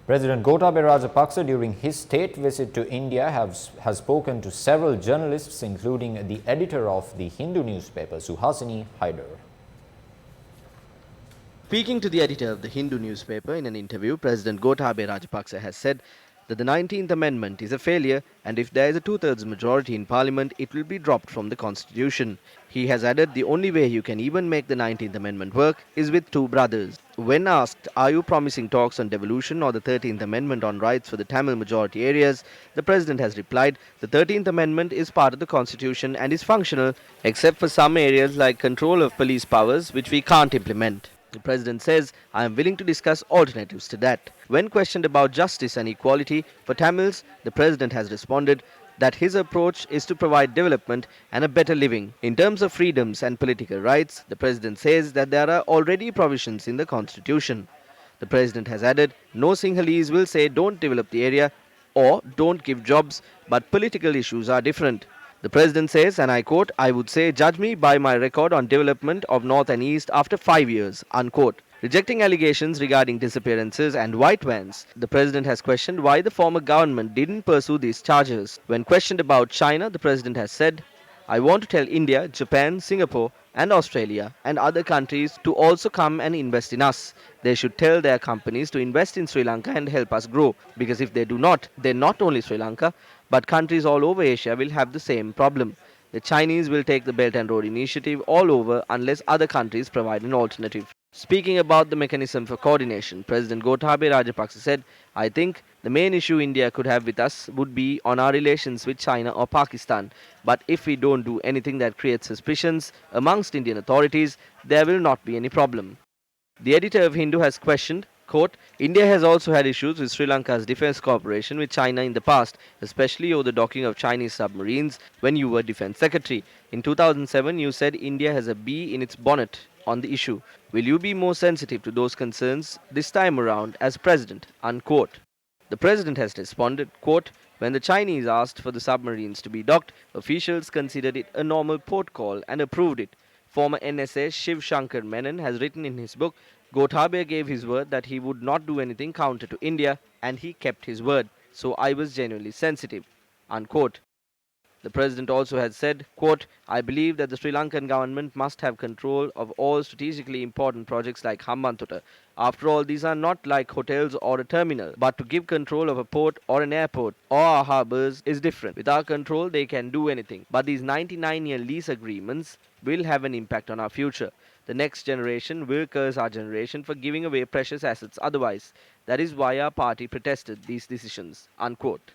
President Gotabaya Rajapaksa during his state visit to India has spoken to several journalists, including the editor of the Hindu newspaper, Suhasini Haidar. Speaking to the editor of the Hindu newspaper in an interview, President Gotabaya Rajapaksa has said that the 19th Amendment is a failure and if there is a two-thirds majority in Parliament, it will be dropped from the Constitution. He has added the only way you can even make the 19th Amendment work is with two brothers. When asked, are you promising talks on devolution or the 13th Amendment on rights for the Tamil majority areas, the President has replied, the 13th Amendment is part of the Constitution and is functional, except for some areas like control of police powers, which we can't implement. The President says, I am willing to discuss alternatives to that. When questioned about justice and equality for Tamils, the President has responded that his approach is to provide development and a better living. In terms of freedoms and political rights, the President says that there are already provisions in the Constitution. The President has added, no Sinhalese will say don't develop the area or don't give jobs, but political issues are different. The President says, and I quote, I would say, judge me by my record on development of North and East after 5 years, unquote. Rejecting allegations regarding disappearances and white vans, the President has questioned why the former government didn't pursue these charges. When questioned about China, the President has said, I want to tell India, Japan, Singapore, and Australia and other countries to also come and invest in us. They should tell their companies to invest in Sri Lanka and help us grow. Because if they do not, then not only Sri Lanka, but countries all over Asia will have the same problem. The Chinese will take the Belt and Road Initiative all over unless other countries provide an alternative. Speaking about the mechanism for coordination, President Gotabaya Rajapaksa said, I think the main issue India could have with us would be on our relations with China or Pakistan. But if we don't do anything that creates suspicions amongst Indian authorities, there will not be any problem. The editor of Hindu has questioned, quote, India has also had issues with Sri Lanka's defense cooperation with China in the past, especially over the docking of Chinese submarines when you were defense secretary. In 2007, you said India has a bee in its bonnet on the issue. Will you be more sensitive to those concerns this time around as president? Unquote. The president has responded, quote, when the Chinese asked for the submarines to be docked, officials considered it a normal port call and approved it. Former NSA Shiv Shankar Menon has written in his book, Gotabaya gave his word that he would not do anything counter to India and he kept his word. So I was genuinely sensitive. Unquote. The president also had said, quote, I believe that the Sri Lankan government must have control of all strategically important projects like Hambantota. After all, these are not like hotels or a terminal, but to give control of a port or an airport or our harbors is different. With our control, they can do anything. But these 99-year lease agreements will have an impact on our future. The next generation will curse our generation for giving away precious assets otherwise. That is why our party protested these decisions. Unquote.